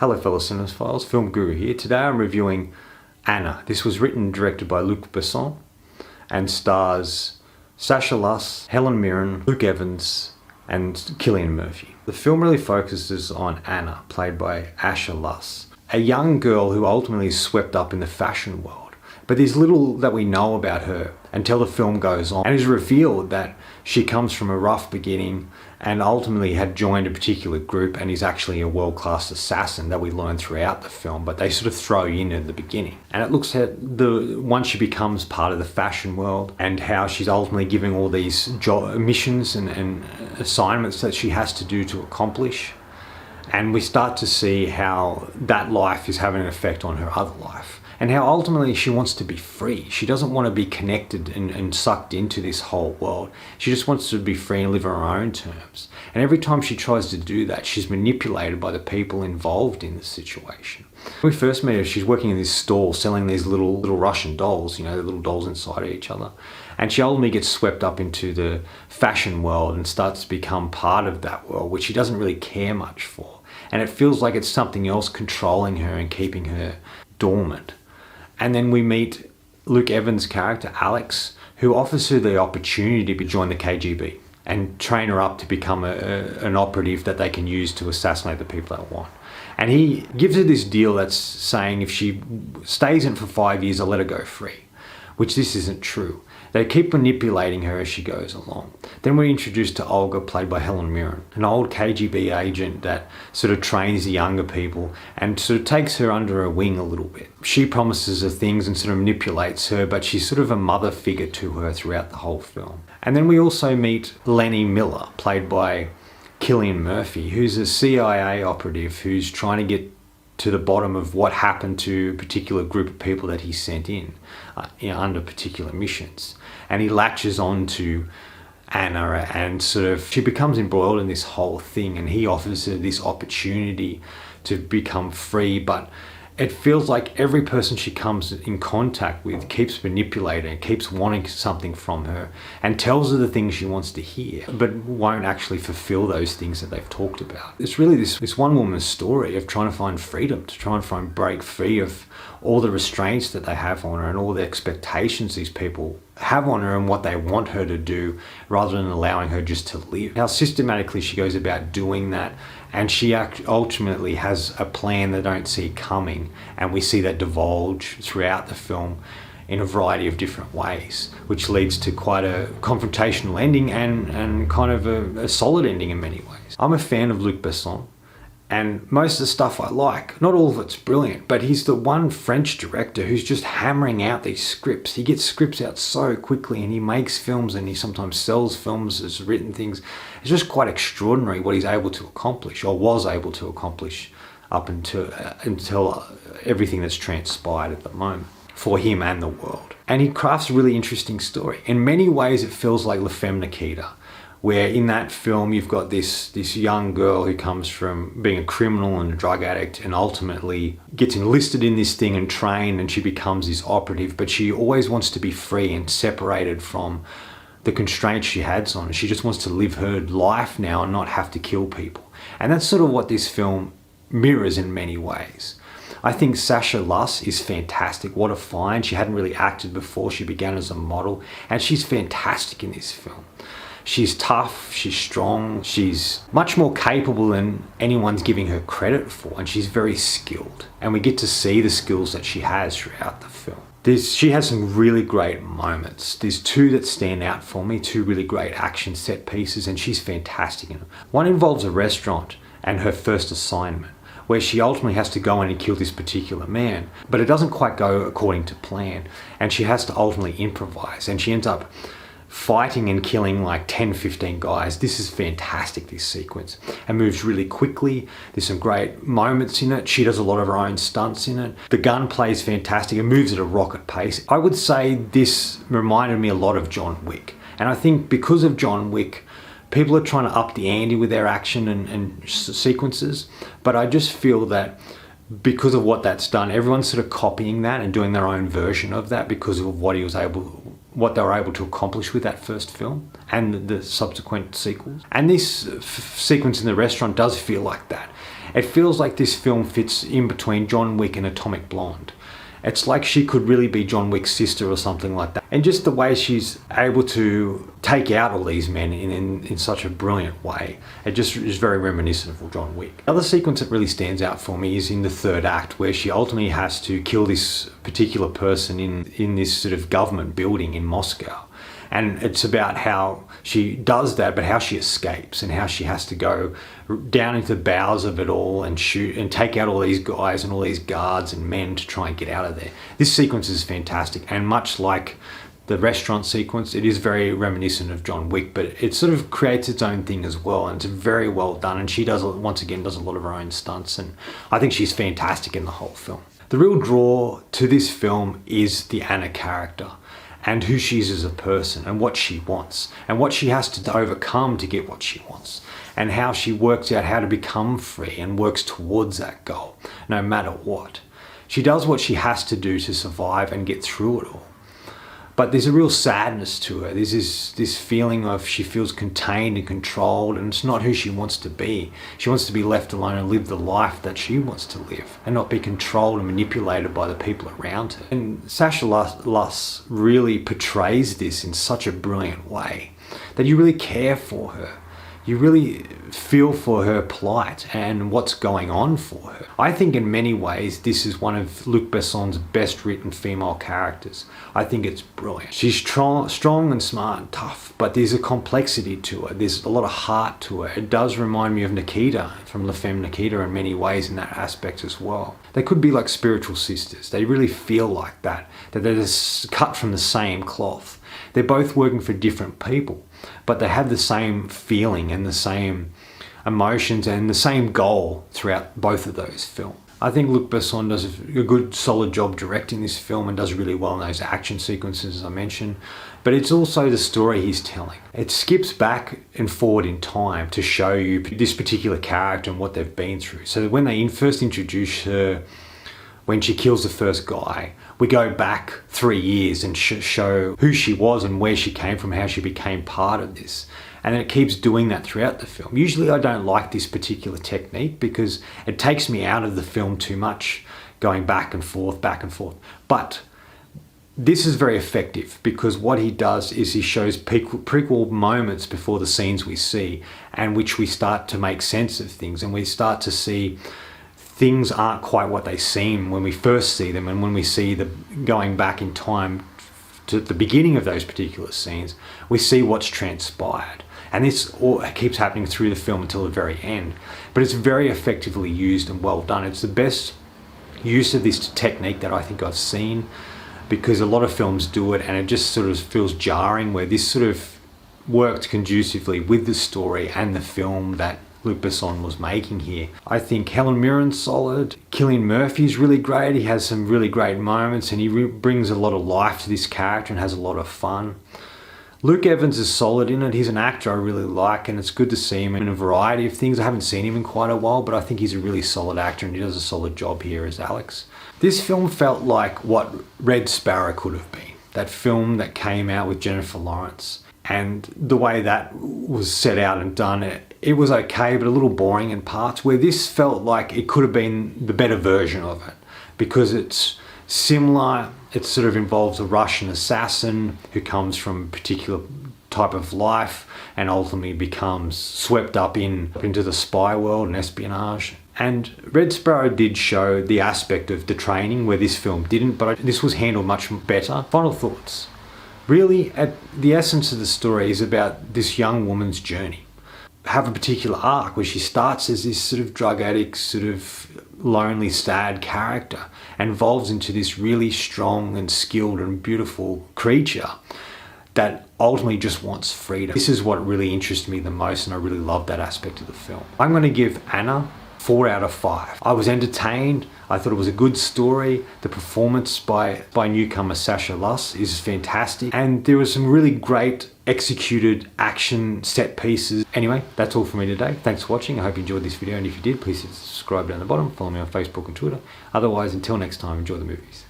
Hello fellow cinephiles, Film Guru here. Today I'm reviewing Anna. This was written and directed by Luc Besson and stars Sacha Luss, Helen Mirren, Luke Evans and Cillian Murphy. The film really focuses on Anna, played by Sacha Luss, a young girl who ultimately is swept up in the fashion world. But there's little that we know about her until the film goes on, and it's revealed that she comes from a rough beginning and ultimately had joined a particular group and is actually a world-class assassin that we learn throughout the film, but they sort of throw in at the beginning. And it looks at once she becomes part of the fashion world and how she's ultimately giving all these missions and assignments that she has to do to accomplish. And we start to see how that life is having an effect on her other life. And how ultimately she wants to be free. She doesn't want to be connected and sucked into this whole world. She just wants to be free and live on her own terms. And every time she tries to do that, she's manipulated by the people involved in the situation. When we first met her, she's working in this stall selling these little Russian dolls, you know, the little dolls inside each other. And she ultimately gets swept up into the fashion world and starts to become part of that world, which she doesn't really care much for. And it feels like it's something else controlling her and keeping her dormant. And then we meet Luke Evans' character, Alex, who offers her the opportunity to join the KGB and train her up to become an operative that they can use to assassinate the people they want. And he gives her this deal that's saying if she stays in for 5 years, they'll let her go free, which this isn't true. They keep manipulating her as she goes along. Then we're introduced to Olga, played by Helen Mirren, an old KGB agent that sort of trains the younger people and sort of takes her under her wing a little bit. She promises her things and sort of manipulates her, but she's sort of a mother figure to her throughout the whole film. And then we also meet Lenny Miller, played by Cillian Murphy, who's a CIA operative who's trying to get to the bottom of what happened to a particular group of people that he sent in, under particular missions. And he latches on to Anna and sort of, she becomes embroiled in this whole thing, and he offers her this opportunity to become free, but it feels like every person she comes in contact with keeps manipulating, keeps wanting something from her and tells her the things she wants to hear, but won't actually fulfill those things that they've talked about. It's really this one woman's story of trying to find freedom, to try and break free of all the restraints that they have on her and all the expectations these people have on her and what they want her to do, rather than allowing her just to live. How systematically she goes about doing that, and she ultimately has a plan they don't see coming, and we see that divulge throughout the film in a variety of different ways, which leads to quite a confrontational ending and kind of a solid ending in many ways. I'm a fan of Luc Besson, and most of the stuff I like. Not all of it's brilliant, but he's the one French director who's just hammering out these scripts. He gets scripts out so quickly, and he makes films, and he sometimes sells films as written things. It's just quite extraordinary what he's able to accomplish, or was able to accomplish, up until everything that's transpired at the moment for him and the world. And he crafts a really interesting story. In many ways, it feels like La Femme Nikita, where in that film you've got this young girl who comes from being a criminal and a drug addict and ultimately gets enlisted in this thing and trained, and she becomes this operative, but she always wants to be free and separated from the constraints she has on her. She just wants to live her life now and not have to kill people. And that's sort of what this film mirrors in many ways. I think Sacha Luss is fantastic. What a find. She hadn't really acted before. She began as a model, and she's fantastic in this film. She's tough, she's strong, she's much more capable than anyone's giving her credit for, and she's very skilled. And we get to see the skills that she has throughout the film. She has some really great moments. There's two that stand out for me, two really great action set pieces, and she's fantastic in them. One involves a restaurant and her first assignment, where she ultimately has to go in and kill this particular man, but it doesn't quite go according to plan, and she has to ultimately improvise, and she ends up fighting and killing like 10-15 guys. This is fantastic, this sequence, and moves really quickly. There's some great moments in it. She does a lot of her own stunts in it. The gunplay is fantastic. It moves at a rocket pace. I would say this reminded me a lot of John Wick, and I think because of John Wick, people are trying to up the ante with their action and sequences, but I just feel that because of what that's done, everyone's sort of copying that and doing their own version of that because of what he was able what they were able to accomplish with that first film and the subsequent sequels. And this sequence in the restaurant does feel like that. It feels like this film fits in between John Wick and Atomic Blonde. It's like she could really be John Wick's sister or something like that. And just the way she's able to take out all these men in such a brilliant way, it just is very reminiscent of John Wick. The other sequence that really stands out for me is in the third act, where she ultimately has to kill this particular person in this sort of government building in Moscow. And it's about how she does that, but how she escapes and how she has to go down into the bowels of it all and shoot and take out all these guys and all these guards and men to try and get out of there. This sequence is fantastic, and much like the restaurant sequence, it is very reminiscent of John Wick, but it sort of creates its own thing as well, and it's very well done. And she does, once again, does a lot of her own stunts, and I think she's fantastic in the whole film. The real draw to this film is the Anna character, and who she is as a person, and what she wants, and what she has to overcome to get what she wants, and how she works out how to become free and works towards that goal, no matter what. She does what she has to do to survive and get through it all. But there's a real sadness to her. There's this feeling of she feels contained and controlled, and it's not who she wants to be. She wants to be left alone and live the life that she wants to live, and not be controlled and manipulated by the people around her. And Sacha Luss really portrays this in such a brilliant way that you really care for her. You really feel for her plight and what's going on for her. I think in many ways this is one of Luc Besson's best written female characters. I think it's brilliant. She's strong and smart and tough, but there's a complexity to her. There's a lot of heart to her. It does remind me of Nikita from La Femme Nikita in many ways in that aspect as well. They could be like spiritual sisters. They really feel like that they're just cut from the same cloth. They're both working for different people, but they have the same feeling and the same emotions and the same goal throughout both of those films. I think Luc Besson does a good solid job directing this film and does really well in those action sequences, as I mentioned, but it's also the story he's telling. It skips back and forward in time to show you this particular character and what they've been through. So when they first introduce her, when she kills the first guy, we go back 3 years and show who she was and where she came from, how she became part of this. And it keeps doing that throughout the film. Usually I don't like this particular technique because it takes me out of the film too much, going back and forth. But this is very effective because what he does is he shows prequel moments before the scenes we see, and which we start to make sense of things, and we start to see things aren't quite what they seem when we first see them, and when we see them going back in time to the beginning of those particular scenes, we see what's transpired. And this all keeps happening through the film until the very end. But it's very effectively used and well done. It's the best use of this technique that I think I've seen, because a lot of films do it and it just sort of feels jarring, where this sort of worked conducively with the story and the film that Luc Besson was making here. I think Helen Mirren's solid. Cillian Murphy's really great. He has some really great moments and he brings a lot of life to this character and has a lot of fun. Luke Evans is solid in it. He's an actor I really like, and it's good to see him in a variety of things. I haven't seen him in quite a while, but I think he's a really solid actor and he does a solid job here as Alex. This film felt like what Red Sparrow could have been. That film that came out with Jennifer Lawrence. And the way that was set out and done, it was okay, but a little boring in parts, where this felt like it could have been the better version of it, because it's similar. It sort of involves a Russian assassin who comes from a particular type of life and ultimately becomes swept up into the spy world and espionage. And Red Sparrow did show the aspect of the training where this film didn't, but this was handled much better. Final thoughts. Really, at the essence of the story is about this young woman's journey. Have a particular arc where she starts as this sort of drug addict, sort of lonely, sad character, and evolves into this really strong and skilled and beautiful creature that ultimately just wants freedom. This is what really interests me the most, and I really love that aspect of the film. I'm going to give Anna 4 out of 5. I was entertained. I thought it was a good story. The performance by newcomer Sacha Luss is fantastic. And there were some really great executed action set pieces. Anyway, that's all from me today. Thanks for watching. I hope you enjoyed this video. And if you did, please hit subscribe down the bottom. Follow me on Facebook and Twitter. Otherwise, until next time, enjoy the movies.